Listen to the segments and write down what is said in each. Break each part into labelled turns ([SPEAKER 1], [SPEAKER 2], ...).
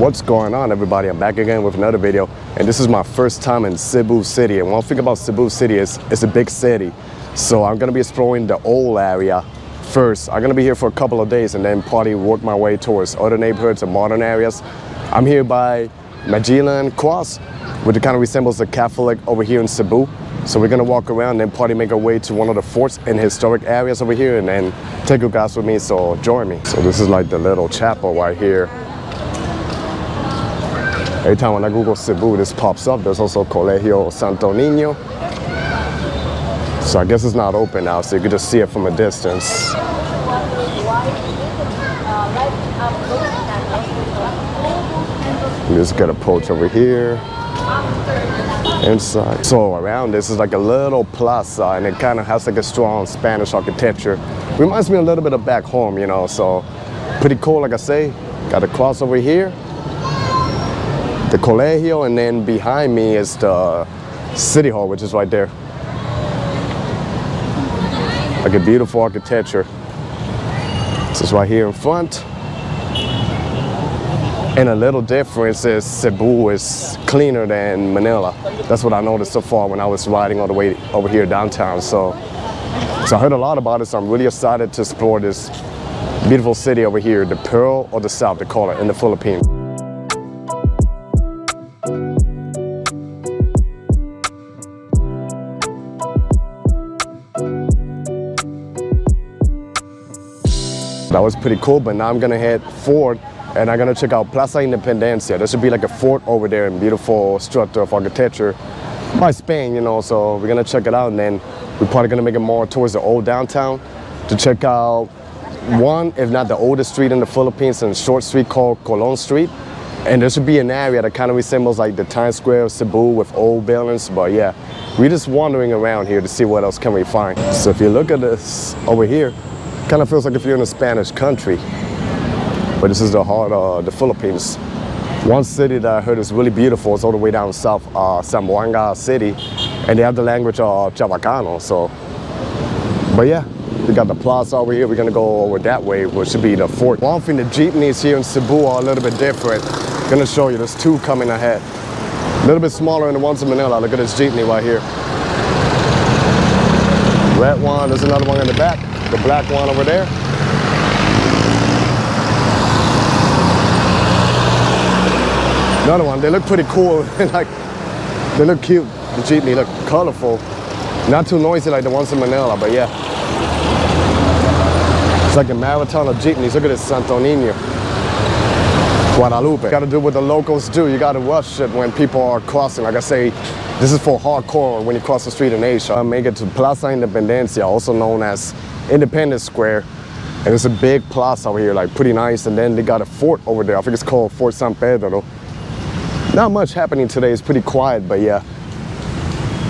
[SPEAKER 1] What's going on, everybody? I'm back again with another video, and this is my first time in Cebu City. And one thing about Cebu City is it's a big city, so I'm gonna be exploring the old area first. I'm gonna be here for a couple of days and then probably work my way towards other neighborhoods and modern areas. I'm here by Magellan Cross, which kind of resembles the Catholic over here in Cebu. So we're gonna walk around and then probably make our way to one of the forts and historic areas over here, and then take you guys with me, so join me. So this is like the little chapel right here. Every time when I Google Cebu, this pops up. There's also Colegio Santo Niño. So I guess it's not open now, so you can just see it from a distance. You just get approach over here, inside. So around this is like a little plaza, and it kind of has like a strong Spanish architecture. Reminds me a little bit of back home, you know, so pretty cool, like I say. Got a cross over here, the Colegio, and then behind me is the City Hall, which is right there. Like a beautiful architecture. This is right here in front. And a little difference is Cebu is cleaner than Manila. That's what I noticed so far when I was riding all the way over here downtown. So I heard a lot about it, so I'm really excited to explore this beautiful city over here, the Pearl of the South, they call it in the Philippines. That was pretty cool, but now I'm gonna head forward and I'm gonna check out Plaza Independencia. There should be like a fort over there and beautiful structure of architecture by Spain, you know, so we're gonna check it out, and then we're probably gonna make it more towards the old downtown to check out one, if not the oldest street in the Philippines, and a short street called Colon Street. And there should be an area that kind of resembles like the Times Square of Cebu with old buildings, but yeah, we're just wandering around here to see what else can we find. So if you look at this over here, kind of feels like if you're in a Spanish country, but this is the heart of the Philippines. One city that I heard is really beautiful is all the way down south, Zamboanga City, and they have the language of Chavacano. So, but yeah, we got the plaza over here. We're gonna go over that way, which should be the fort. One thing, the jeepneys here in Cebu are a little bit different. I'm gonna show you, there's two coming ahead. A little bit smaller than the ones in Manila. Look at this jeepney right here. Red one, there's another one in the back. The black one over there. Another one. They look pretty cool. Like, they look cute. The jeepney look colorful. Not too noisy like the ones in Manila, but yeah. It's like a marathon of jeepneys. Look at this, Santo Niño, Guadalupe. You gotta do what the locals do. You gotta rush it when people are crossing. Like I say, this is for hardcore when you cross the street in Asia. I make it to Plaza Independencia, also known as Independence Square, and it's a big plaza over here, like pretty nice. And then they got a fort over there. I think it's called Fort San Pedro. Not much happening today. It's pretty quiet, but yeah,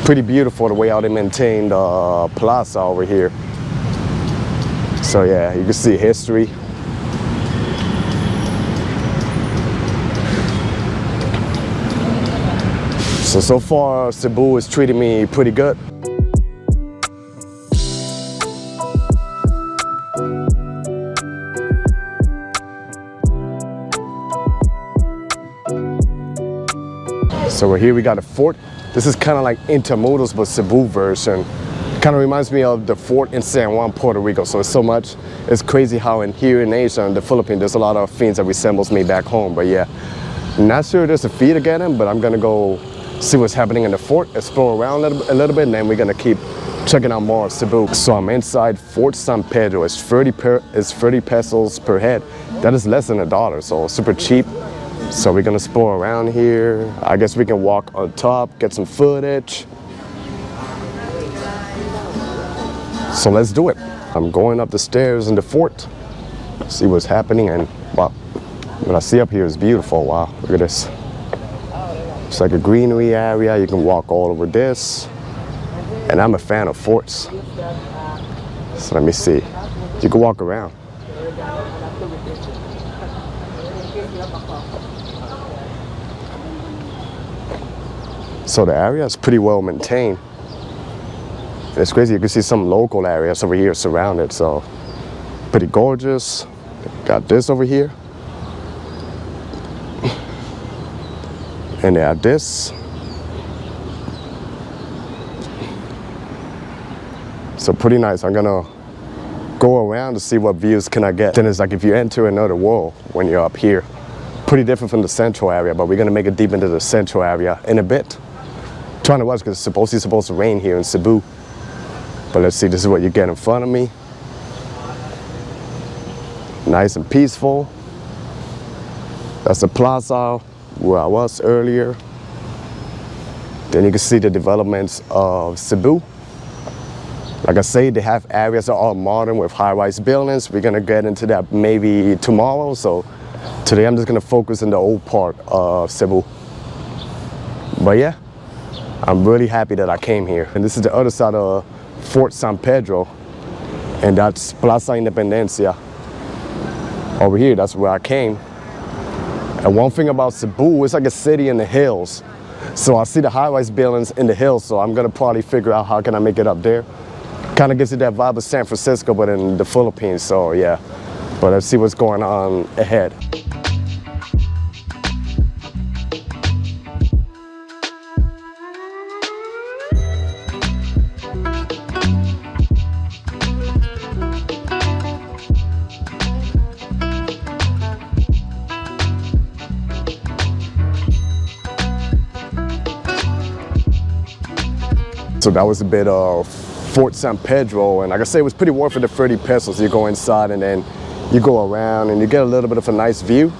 [SPEAKER 1] pretty beautiful the way how they maintain the plaza over here. So yeah, you can see history. So far Cebu is treating me pretty good. So we're here, we got a fort. This is kind of like Intermodal's but Cebu version. Kind of reminds me of the fort in San Juan, Puerto Rico. So it's crazy how here in Asia and the Philippines, there's a lot of things that resembles me back home. But yeah, not sure there's a fee to get in, but I'm gonna go see what's happening in the fort, explore around a little bit, and then we're gonna keep checking out more of Cebu. So I'm inside Fort San Pedro. It's 30 pesos per head. That is less than $1, so super cheap. So we're gonna explore around here. I guess we can walk on top, get some footage. So let's do it. I'm going up the stairs in the fort, see what's happening, and wow, what I see up here is beautiful. Wow, look at this. It's like a greenery area. You can walk all over this. And I'm a fan of forts. So let me see. You can walk around. So the area is pretty well maintained. It's crazy, you can see some local areas over here surrounded, so pretty gorgeous. Got this over here. And they have this. So pretty nice. I'm gonna go around to see what views can I get. Then it's like if you enter another world when you're up here. Pretty different from the central area, but we're gonna make it deep into the central area in a bit. Trying to watch because it's supposed to rain here in Cebu. But let's see, this is what you get in front of me. Nice and peaceful. That's the plaza where I was earlier. Then you can see the developments of Cebu. Like I say, they have areas that are all modern with high-rise buildings. We're gonna get into that maybe tomorrow. So today I'm just gonna focus on the old part of Cebu. But yeah, I'm really happy that I came here. And this is the other side of Fort San Pedro. And that's Plaza Independencia. Over here, that's where I came. And one thing about Cebu, it's like a city in the hills. So I see the high-rise buildings in the hills, so I'm gonna probably figure out how can I make it up there. Kind of gives you that vibe of San Francisco, but in the Philippines, so yeah. But let's see what's going on ahead. So that was a bit of Fort San Pedro, and like I say, it was pretty worth it, the 30 pesos. You go inside and then you go around and you get a little bit of a nice view.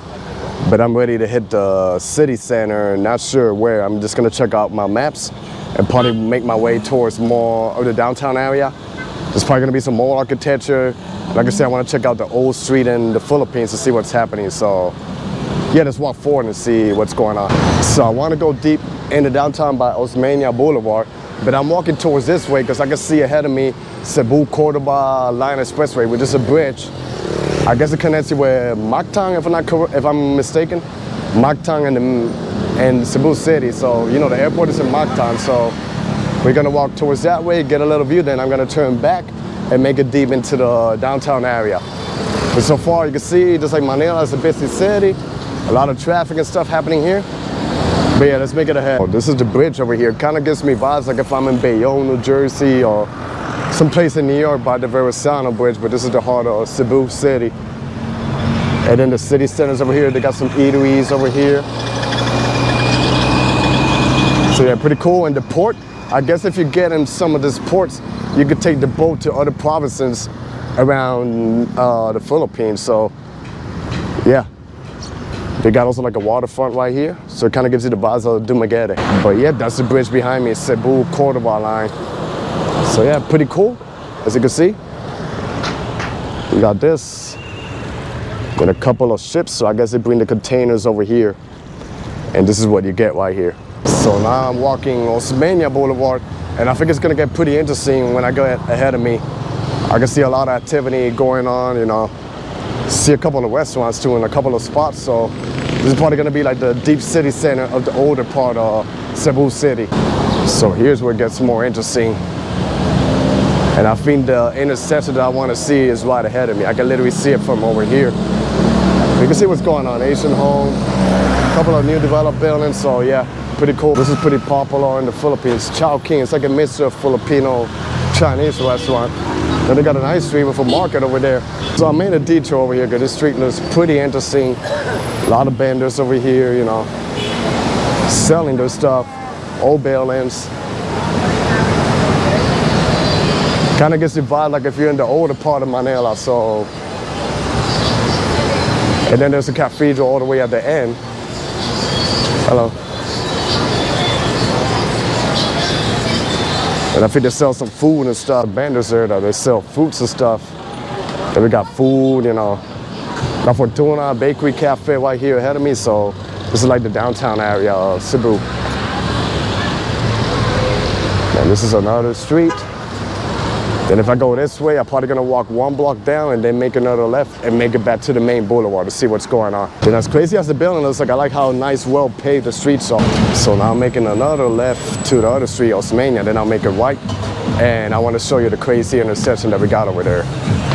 [SPEAKER 1] But I'm ready to hit the city center, not sure where. I'm just gonna check out my maps and probably make my way towards more of the downtown area. There's probably gonna be some more architecture. Like I said, I wanna check out the old street in the Philippines to see what's happening. So yeah, let's walk forward and see what's going on. So I wanna go deep in the downtown by Osmeña Boulevard. But I'm walking towards this way because I can see ahead of me Cebu Cordoba Line Expressway, which is a bridge. I guess it connects you with Mactan, if I'm mistaken. Mactan and Cebu City. So, you know, the airport is in Mactan. So we're gonna walk towards that way, get a little view, then I'm gonna turn back and make it deep into the downtown area. But so far you can see, just like Manila, it's a busy city. A lot of traffic and stuff happening here. But yeah, let's make it ahead. Oh, this is the bridge over here. Kind of gives me vibes like if I'm in Bayonne, New Jersey, or someplace in New York by the Verrazano Bridge, but this is the heart of Cebu City. And then the city centers over here, they got some eateries over here. So yeah, pretty cool. And the port, I guess if you get in some of these ports, you could take the boat to other provinces around the Philippines. So yeah. They got also like a waterfront right here, so it kind of gives you the vibes of Dumaguete. But yeah, that's the bridge behind me, Cebu Cordoba line. So yeah, pretty cool, as you can see. We got this, and a couple of ships, so I guess they bring the containers over here. And this is what you get right here. So now I'm walking Osmeña Boulevard, and I think it's gonna get pretty interesting when I go ahead of me. I can see a lot of activity going on, you know. See a couple of restaurants too and a couple of spots, so this is probably going to be like the deep city center of the older part of Cebu City. So here's where it gets more interesting, and I think the intersection that I want to see is right ahead of me. I can literally see it from over here. You can see what's going on. Asian home, a couple of new developed buildings, so yeah, pretty cool. This is pretty popular in the Philippines. Chowking, it's like a mixture of Filipino Chinese restaurant. Then they got a nice street with a market over there. So I made a detour over here because this street looks pretty interesting. A lot of vendors over here, you know, selling their stuff, old buildings. Kind of gets you vibe like if you're in the older part of Manila, so. And then there's a cathedral all the way at the end. Hello. And I think they sell some food and stuff. Vendors there, though, they sell fruits and stuff. Then we got food, you know. La Fortuna Bakery Cafe right here ahead of me, so this is like the downtown area of Cebu. And this is another street. Then if I go this way, I'm probably gonna walk one block down and then make another left and make it back to the main boulevard to see what's going on. Then as crazy as the building looks like, I like how nice, well paved the streets are. So now I'm making another left to the other street, Osmeña, then I'll make it right. And I wanna show you the crazy intersection that we got over there,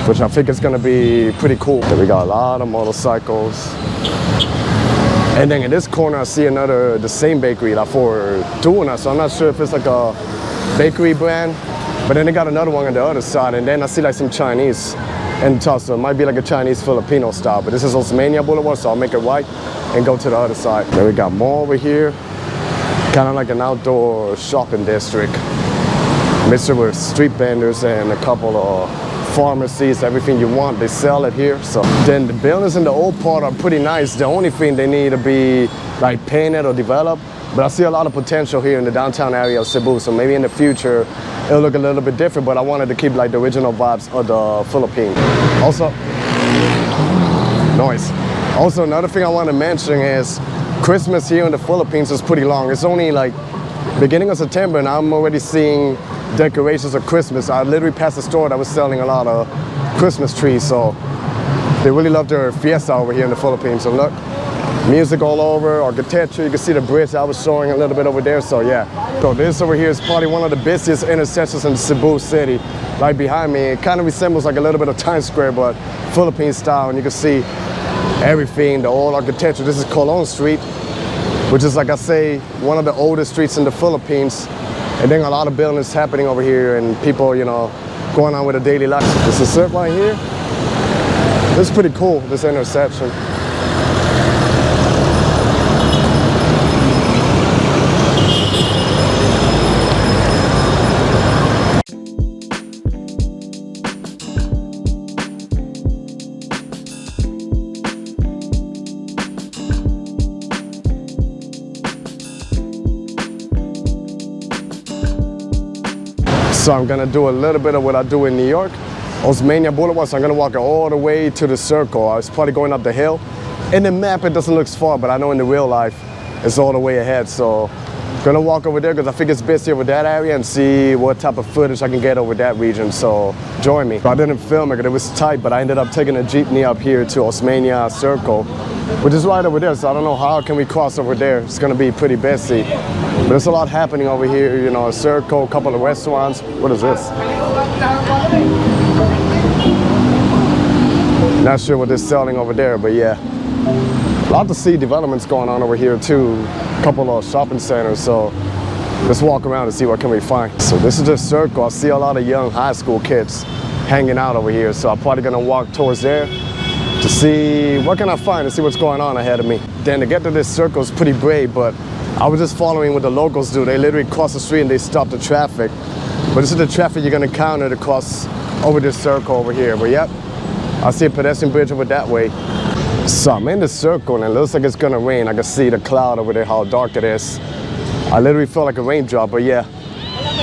[SPEAKER 1] which I think is gonna be pretty cool. Then we got a lot of motorcycles. And then in this corner, I see the same bakery, like for tuna. So I'm not sure if it's like a bakery brand, but then they got another one on the other side. And then I see like some Chinese in Tulsa. It might be like a Chinese Filipino style, but this is Osmania Boulevard, so I'll make it white and go to the other side. Then we got more over here, kind of like an outdoor shopping district. Mixed with street vendors and a couple of pharmacies, everything you want, they sell it here. So then the buildings in the old part are pretty nice. The only thing they need to be like painted or developed, but I see a lot of potential here in the downtown area of Cebu. So maybe in the future it'll look a little bit different, but I wanted to keep like the original vibes of the Philippines. Also, noise. Also, another thing I want to mention is Christmas here in the Philippines is pretty long. It's only like beginning of September and I'm already seeing decorations of Christmas. I literally passed a store that was selling a lot of Christmas trees, so they really love their fiesta over here in the Philippines. So look, music all over, architecture, you can see the bridge I was showing a little bit over there, so yeah. So this over here is probably one of the busiest intersections in Cebu City. Right behind me, it kind of resembles like a little bit of Times Square, but Philippine style, and you can see everything, the old architecture. This is Colon Street, which is, like I say, one of the oldest streets in the Philippines. And then a lot of buildings happening over here and people, you know, going on with a daily life. This is it right here. This is pretty cool, this intersection. So I'm gonna do a little bit of what I do in New York, Osmania Boulevard. So I'm gonna walk all the way to the circle. I was probably going up the hill. In the map, it doesn't look far, but I know in the real life, it's all the way ahead. So I'm gonna walk over there because I think it's busy over that area and see what type of footage I can get over that region. So join me. I didn't film it because it was tight, but I ended up taking a jeepney up here to Osmania Circle, which is right over there. So I don't know how can we cross over there. It's gonna be pretty busy. But there's a lot happening over here, you know, a circle, a couple of restaurants. What is this? Not sure what they're selling over there, but yeah. A lot to see developments going on over here too. A couple of shopping centers, so let's walk around and see what can we find. So this is the circle. I see a lot of young high school kids hanging out over here, so I'm probably gonna walk towards there to see what can I find and see what's going on ahead of me. Then to get to this circle is pretty brave, but I was just following what the locals do. They literally cross the street and they stop the traffic. But this is the traffic you're gonna encounter to cross over this circle over here. But yep, I see a pedestrian bridge over that way. So I'm in the circle and it looks like it's gonna rain. I can see the cloud over there, how dark it is. I literally feel like a raindrop, but yeah.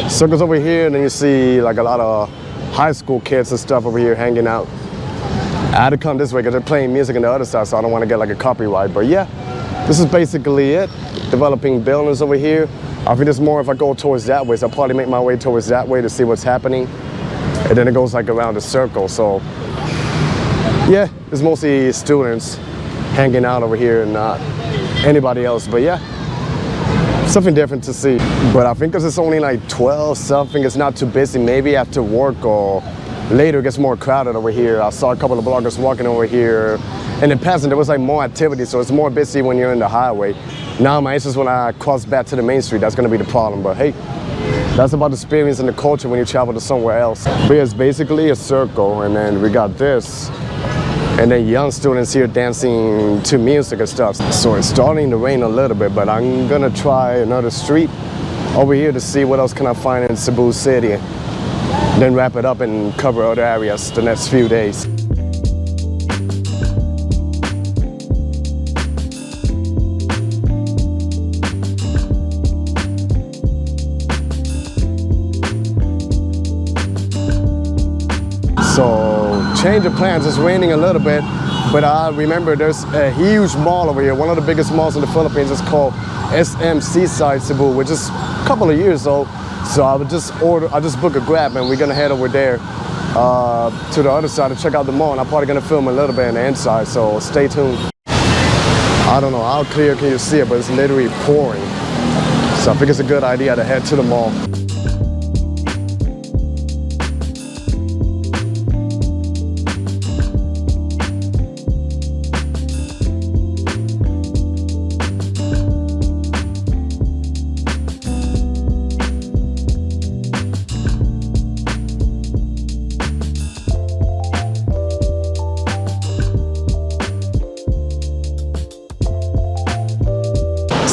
[SPEAKER 1] Circles over here, and then you see like a lot of high school kids and stuff over here hanging out. I had to come this way because they're playing music on the other side, so I don't want to get like a copyright. But yeah, this is basically it. Developing buildings over here. I think there's more if I go towards that way, so I'll probably make my way towards that way to see what's happening. And then it goes like around the circle, so yeah, it's mostly students hanging out over here and not anybody else, but yeah, something different to see. But I think because it's only like 12 something, it's not too busy. Maybe after work or later it gets more crowded over here. I saw a couple of bloggers walking over here. In the past, there was like more activity, so it's more busy when you're in the highway. Now my issue is when I cross back to the main street, that's gonna be the problem. But hey, that's about the experience and the culture when you travel to somewhere else. But it's basically a circle, and then we got this. And then young students here dancing to music and stuff. So it's starting to rain a little bit, but I'm gonna try another street over here to see what else can I find in Cebu City. Then wrap it up and cover other areas the next few days. So change of plans, it's raining a little bit, but I remember there's a huge mall over here. One of the biggest malls in the Philippines is called SM Seaside Cebu, which is a couple of years old. So I just book a Grab and we're gonna head over there to the other side to check out the mall. And I'm probably gonna film a little bit on the inside, so stay tuned. I don't know how clear can you see it, but it's literally pouring. So I think it's a good idea to head to the mall.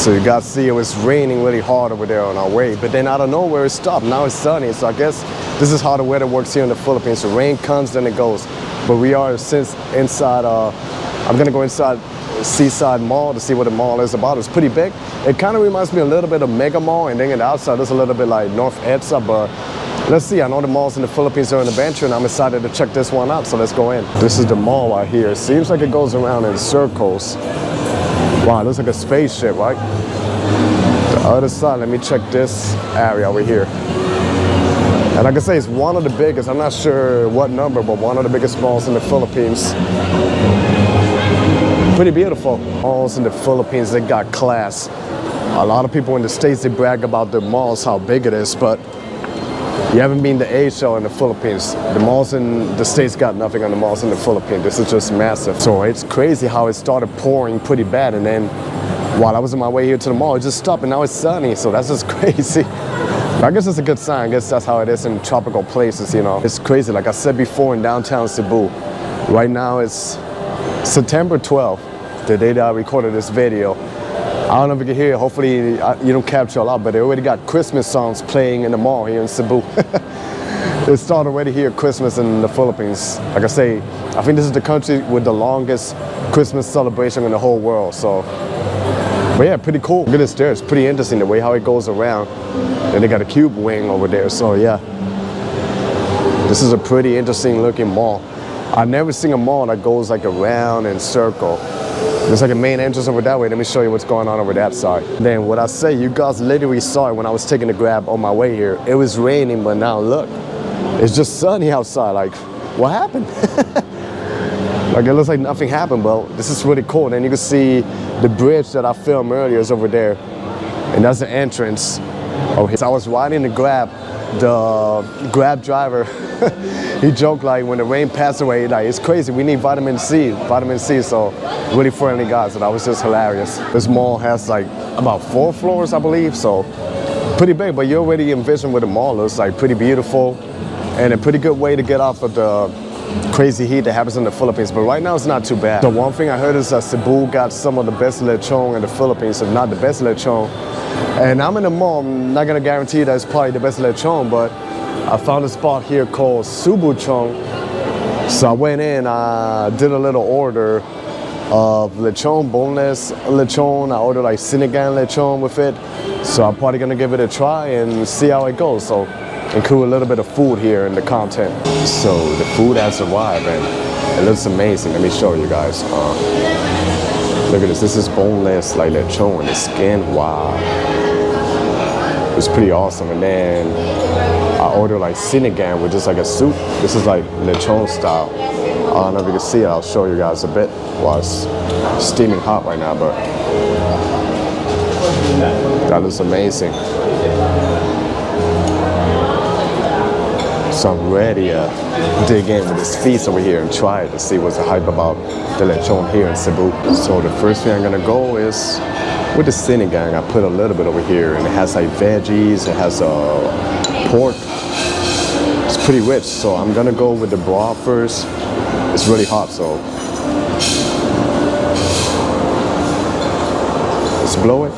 [SPEAKER 1] So you guys see it was raining really hard over there on our way, but then out of nowhere it stopped. Now it's sunny, so I guess this is how the weather works here in the Philippines. The rain comes, then it goes. But we are since inside, I'm gonna go inside Seaside Mall to see what the mall is about. It's pretty big. It kind of reminds me a little bit of Mega Mall, and then on the outside it's a little bit like North EDSA, but let's see. I know the malls in the Philippines are in the venture, and I'm excited to check this one out, so let's go in. This is the mall right here. It seems like it goes around in circles. Wow, it looks like a spaceship, right? The other side, let me check this area over here. And like I say, it's one of the biggest, I'm not sure what number, but one of the biggest malls in the Philippines. Pretty beautiful. Malls in the Philippines, they got class. A lot of people in the States, they brag about their malls, how big it is, but you haven't been to Asia or in the Philippines. The malls in the States got nothing on the malls in the Philippines. This is just massive. So it's crazy how it started pouring pretty bad, and then while I was on my way here to the mall, it just stopped, and now it's sunny, so that's just crazy. But I guess it's a good sign. I guess that's how it is in tropical places, you know. It's crazy, like I said before, in downtown Cebu. Right now it's September 12th, the day that I recorded this video. I don't know if you can hear it. Hopefully you don't capture a lot, but they already got Christmas songs playing in the mall here in Cebu. It started already here, Christmas in the Philippines. Like I say, I think this is the country with the longest Christmas celebration in the whole world. So, but yeah, pretty cool. Look at this there. It's pretty interesting the way how it goes around. And they got a cube wing over there. So yeah, this is a pretty interesting looking mall. I've never seen a mall that goes like around and circle. There's like a main entrance over that way. Let me show you what's going on over that side. Then what I say, you guys literally saw it when I was taking the Grab on my way here. It was raining, but now look, it's just sunny outside. Like, what happened? Like, it looks like nothing happened, but this is really cool. Then you can see the bridge that I filmed earlier is over there. And that's the entrance over here. So I was riding the Grab driver, he joked like when the rain passed away, like it's crazy, we need vitamin C, so really friendly guys, and that was just hilarious. This mall has like about 4 floors, I believe, so pretty big, but you already envision what the mall looks like, pretty beautiful, and a pretty good way to get off of the crazy heat that happens in the Philippines, but right now it's not too bad. The one thing I heard is that Cebu got some of the best lechon in the Philippines, if not the best lechon. And I'm in the mall, I'm not gonna guarantee that it's probably the best lechon, but I found a spot here called Cebu Chong. So I went in, I did a little order of lechon, boneless lechon. I ordered like sinigang lechon with it. So I'm probably gonna give it a try and see how it goes. So include a little bit of food here in the content. So the food has arrived and it looks amazing. Let me show you guys. Look at this, this is boneless like lechon and the skin, wow. It's pretty awesome. And then I ordered like sinigang, which is like a soup. This is like lechon style. I don't know if you can see it, I'll show you guys a bit while it's steaming hot right now, but that looks amazing. So I'm ready to dig in with this feast over here and try it to see what's the hype about the lechon here in Cebu. So the first thing I'm gonna go is with the sinigang. I put a little bit over here, and it has like veggies, it has pork. It's pretty rich, so I'm gonna go with the broth first. It's really hot, so let's blow it.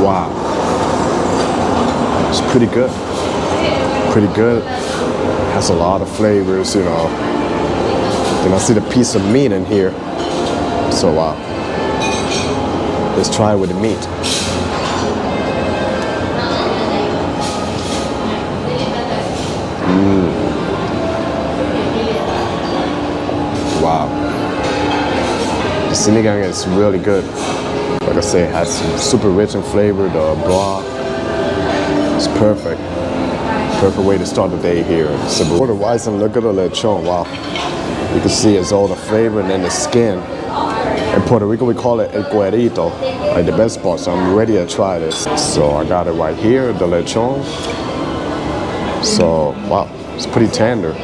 [SPEAKER 1] Wow. It's pretty good. Pretty good. Has a lot of flavors, you know. Then I see the piece of meat in here. So let's try it with the meat. Wow. The sinigang is really good. Like I say, it has super rich in flavor. The broth. It's perfect. Perfect way to start the day here in Cebu. For the rice and look at the lechon, wow. You can see it's all the flavor and then the skin. In Puerto Rico we call it el cuerito, like the best part, so I'm ready to try this. So I got it right here, the lechon. So, wow, it's pretty tender.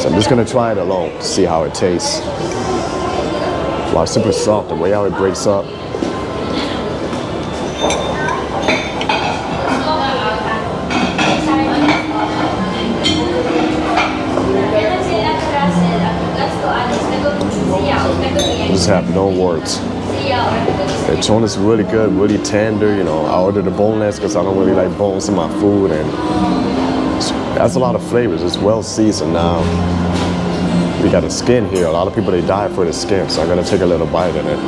[SPEAKER 1] So I'm just gonna try it alone, see how it tastes. Wow, it's super soft, the way how it breaks up. just have no words. The lechon is really good, really tender. You know, I ordered the boneless because I don't really like bones in my food, and that's a lot of flavors. It's well seasoned now. We got the skin here. A lot of people, they die for the skin, so I'm gonna take a little bite in it.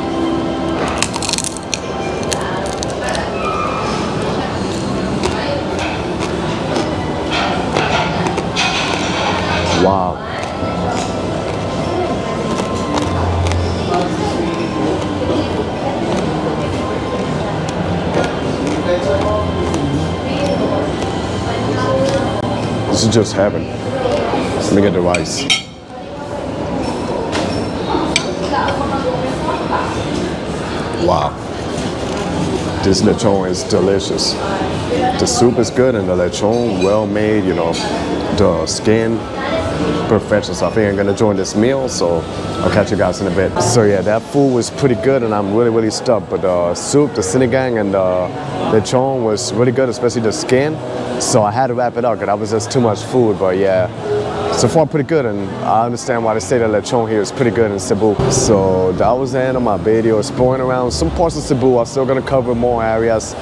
[SPEAKER 1] Wow. This is just heaven. Let me get the rice. Wow. This lechon is delicious. The soup is good and the lechon well made, you know, the skin perfection. So I think I'm gonna join this meal, so I'll catch you guys in a bit. So yeah, that food was pretty good and I'm really stuffed, but the soup, the sinigang and the lechon was really good, especially the skin. So I had to wrap it up because that was just too much food, but yeah, so far pretty good, and I understand why they say that lechon here is pretty good in Cebu. So that was the end of my video, exploring around some parts of Cebu. I'm still gonna cover more areas,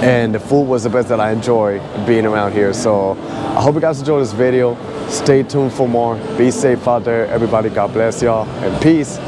[SPEAKER 1] and the food was the best that I enjoy being around here. So I hope you guys enjoyed this video. Stay tuned for more. Be safe out there, everybody. God bless y'all, and peace.